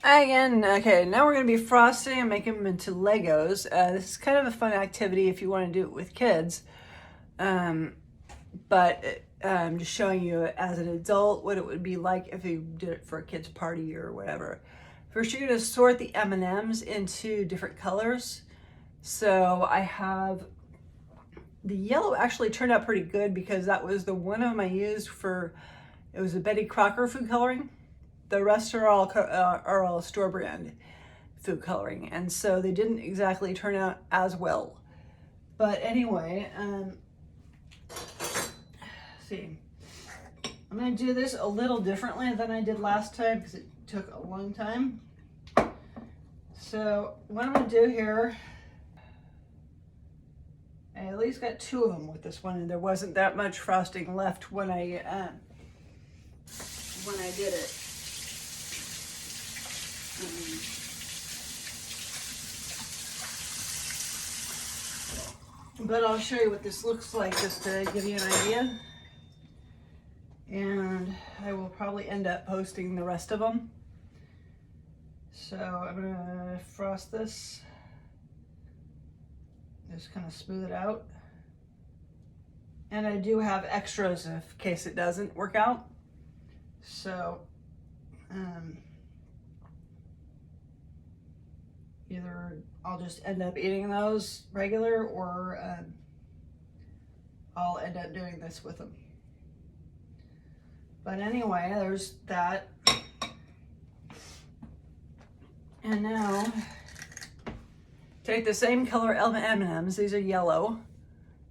Again, okay, now we're going to be frosting and making them into Legos. This is kind of a fun activity if you want to do it with kids. But I'm just showing you as an adult what it would be like if you did it for a kid's party or whatever. First, you're going to sort the M&Ms into different colors. So I have the yellow actually turned out pretty good because that was the one of them I used for, it was a Betty Crocker food coloring. The rest are all store brand food coloring, and so they didn't exactly turn out as well. But anyway, see, I'm going to do this a little differently than I did last time because it took a long time. So what I'm going to do here, I at least got 2 of them with this one, and there wasn't that much frosting left when I did it. But I'll show you what this looks like just to give you an idea. And I will probably end up posting the rest of them. So I'm gonna frost this. Just kind of smooth it out. And I do have extras in case it doesn't work out. So either I'll just end up eating those regular, or I'll end up doing this with them. But anyway, there's that. And now, take the same color M&Ms. These are yellow.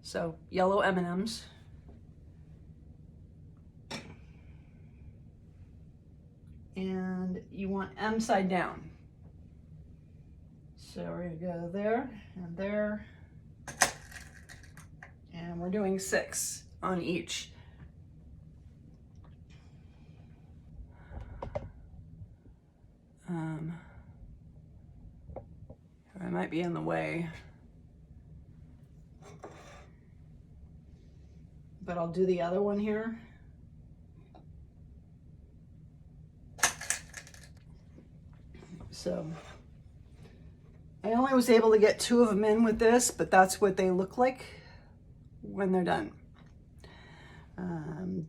So, yellow M&Ms. And you want M side down. So we're going to go there and there, and we're doing 6 on each. I might be in the way, but I'll do the other one here. So I only was able to get 2 of them in with this, but that's what they look like when they're done.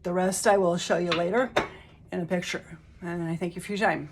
The rest I will show you later in a picture. And I thank you for your time.